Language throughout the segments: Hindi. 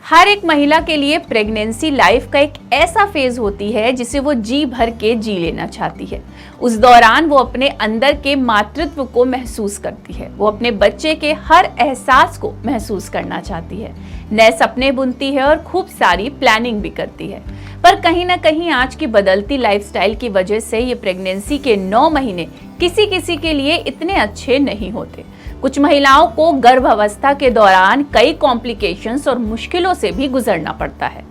हर एक महिला के लिए प्रेगनेंसी लाइफ का एक ऐसा फेज होती है जिसे वो जी भर के जी लेना चाहती है। उस दौरान वो अपने अंदर के मातृत्व को महसूस करती है, वो अपने बच्चे के हर एहसास को महसूस करना चाहती है, नए सपने बुनती है और खूब सारी प्लानिंग भी करती है। पर कहीं ना कहीं आज की बदलती लाइफस्टाइल की वजह से ये प्रेगनेंसी के 9 महीने किसी किसी के लिए इतने अच्छे नहीं होते। कुछ महिलाओं को गर्भावस्था के दौरान कई कॉम्प्लिकेशंस और मुश्किलों से भी गुजरना पड़ता है।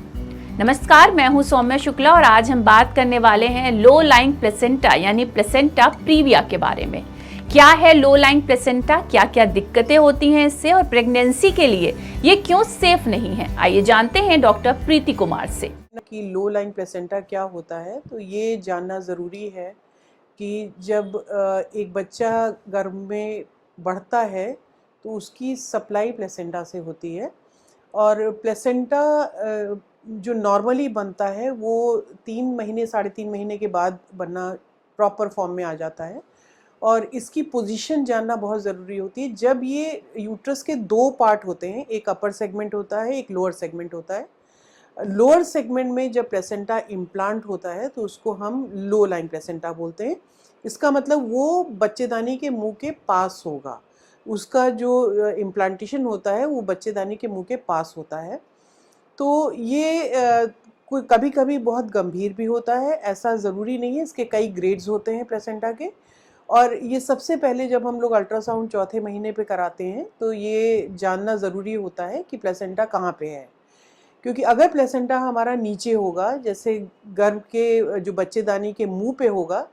नमस्कार, मैं हूं सौम्या शुक्ला और आज हम बात करने वाले हैं लो लाइंग प्लेसेंटा यानी प्लेसेंटा प्रीविया के बारे में। क्या है लो लाइंग प्लेसेंटा, क्या क्या दिक्कतें होती हैं इससे और प्रेगनेंसी के लिए ये क्यों सेफ नहीं है, आइए जानते हैं डॉक्टर प्रीति कुमार से। कि लो लाइंग प्लेसेंटा क्या होता है, तो ये जानना ज़रूरी है कि जब एक बच्चा गर्भ में बढ़ता है तो उसकी सप्लाई प्लेसेंटा से होती है। और प्लेसेंटा जो नॉर्मली बनता है वो 3 महीने 3.5 महीने के बाद बनना प्रॉपर फॉर्म में आ जाता है। और इसकी पोजीशन जानना बहुत ज़रूरी होती है। जब ये यूट्रस के 2 पार्ट होते हैं, एक अपर सेगमेंट होता है, एक लोअर सेगमेंट होता है। लोअर सेगमेंट में जब प्लेसेंटा इम्प्लांट होता है तो उसको हम लो लाइंग प्लेसेंटा बोलते हैं। इसका मतलब वो बच्चेदानी के मुंह के पास होगा, उसका जो इम्प्लांटेशन होता है वो बच्चेदानी के मुंह के पास होता है। तो ये कोई कभी कभी बहुत गंभीर भी होता है, ऐसा ज़रूरी नहीं है। इसके कई ग्रेड्स होते हैं प्लेसेंटा के। और ये सबसे पहले जब हम लोग अल्ट्रासाउंड 4थे महीने पे कराते हैं तो ये जानना ज़रूरी होता है कि प्लेसेंटा कहाँ पे है। क्योंकि अगर प्लेसेंटा हमारा नीचे होगा, जैसे गर्भ के जो बच्चेदानी के मुंह पे होगा,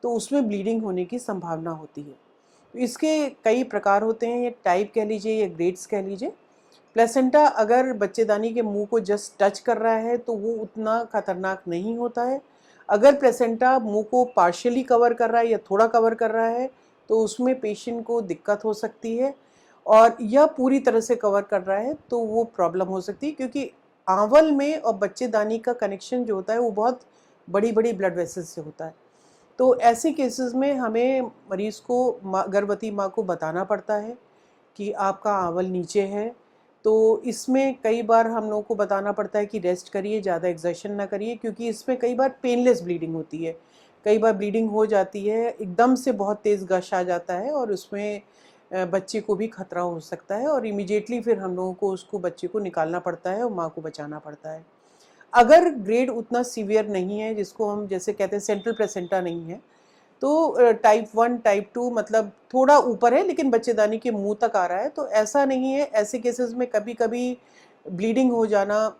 तो उसमें ब्लीडिंग होने की संभावना होती है। इसके कई प्रकार होते हैं, ये टाइप कह लीजिए या ग्रेड्स कह लीजिए। प्लेसेंटा अगर बच्चेदानी के मुंह को जस्ट टच कर रहा है तो वो उतना खतरनाक नहीं होता है। अगर प्लेसेंटा मुंह को पार्शियली कवर कर रहा है या थोड़ा कवर कर रहा है तो उसमें पेशेंट को दिक्कत हो सकती है। और यह पूरी तरह से कवर कर रहा है तो वो प्रॉब्लम हो सकती है, क्योंकि आंवल में और बच्चेदानी का कनेक्शन जो होता है वो बहुत बड़ी बड़ी ब्लड वेसल्स से होता है। तो ऐसे केसेस में हमें मरीज़ को गर्भवती माँ को बताना पड़ता है कि आपका आंवल नीचे है। तो इसमें कई बार हम लोगों को बताना पड़ता है कि रेस्ट करिए, ज़्यादा एक्सर्शन ना करिए, क्योंकि इसमें कई बार पेनलेस ब्लीडिंग होती है। कई बार ब्लीडिंग हो जाती है, एकदम से बहुत तेज़ गश आ जाता है और उसमें बच्चे को भी खतरा हो सकता है और इमीडिएटली फिर हम लोगों को उसको बच्चे को निकालना पड़ता है और माँ को बचाना पड़ता है। अगर ग्रेड उतना सीवियर नहीं है, जिसको हम जैसे कहते हैं सेंट्रल प्लेसेंटा नहीं है, तो टाइप 1 टाइप 2 मतलब थोड़ा ऊपर है लेकिन बच्चेदानी के मुंह तक आ रहा है, तो ऐसा नहीं है। ऐसे केसेस में कभी कभी ब्लीडिंग हो जाना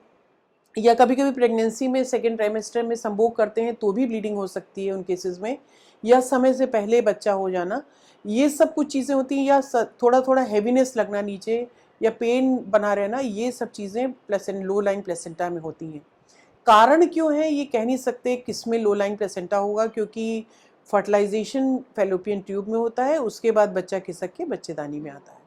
या कभी कभी प्रेगनेंसी में सेकेंड ट्राइमेस्टर में संभोग करते हैं तो भी ब्लीडिंग हो सकती है उन केसेस में, या समय से पहले बच्चा हो जाना, ये सब कुछ चीज़ें होती हैं। या थोड़ा थोड़ा हैवीनेस लगना नीचे या पेन बना रहना, ये सब चीज़ें लो लाइंग प्लेसेंटा में होती हैं। कारण क्यों है ये कह नहीं सकते किसमें लो लाइंग प्लेसेंटा होगा, क्योंकि फर्टिलाइजेशन फैलोपियन ट्यूब में होता है, उसके बाद बच्चा खिसक के बच्चेदानी में आता है।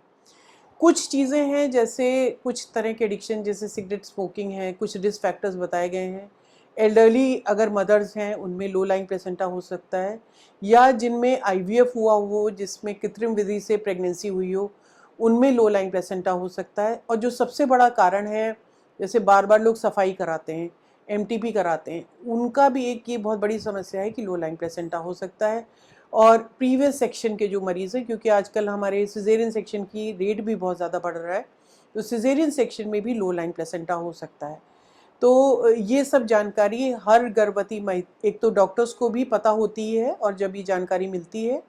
कुछ चीज़ें हैं, जैसे कुछ तरह के एडिक्शन जैसे सिगरेट स्मोकिंग है, कुछ रिस्क फैक्टर्स बताए गए हैं। एल्डरली अगर मदर्स हैं उनमें लो लाइंग प्लेसेंटा हो सकता है, या जिनमें आईवीएफ हुआ हो, जिसमें कृत्रिम विधि से प्रेगनेंसी हुई हो, उनमें लो लाइंग प्लेसेंटा हो सकता है। और जो सबसे बड़ा कारण है, जैसे बार बार लोग सफाई कराते हैं, एमटीपी कराते हैं, उनका भी एक ये बहुत बड़ी समस्या है कि लो लाइंग प्लेसेंटा हो सकता है। और प्रीवियस सेक्शन के जो मरीज़ हैं, क्योंकि आजकल हमारे सिजेरियन सेक्शन की रेट भी बहुत ज़्यादा बढ़ रहा है, तो सिजेरियन सेक्शन में भी लो लाइंग प्लेसेंटा हो सकता है। तो ये सब जानकारी हर गर्भवती एक तो डॉक्टर्स को भी पता होती है, और जब ये जानकारी मिलती है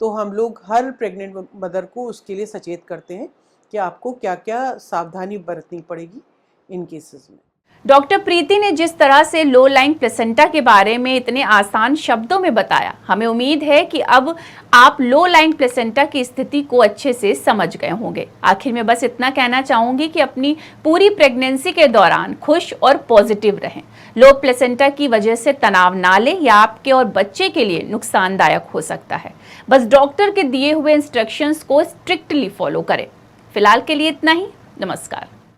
तो हम लोग हर प्रेग्नेंट मदर को उसके लिए सचेत करते हैं कि आपको क्या क्या सावधानी बरतनी पड़ेगी इन केसेस में। डॉक्टर प्रीति ने जिस तरह से लो लाइंग प्लेसेंटा के बारे में इतने आसान शब्दों में बताया, हमें उम्मीद है कि अब आप लो लाइंग प्लेसेंटा की स्थिति को अच्छे से समझ गए होंगे। आखिर में बस इतना कहना चाहूंगी कि अपनी पूरी प्रेगनेंसी के दौरान खुश और पॉजिटिव रहें। लो प्लेसेंटा की वजह से तनाव ना लें, या आपके और बच्चे के लिए नुकसानदायक हो सकता है। बस डॉक्टर के दिए हुए इंस्ट्रक्शंस को स्ट्रिक्टली फॉलो करें। फिलहाल के लिए इतना ही। नमस्कार।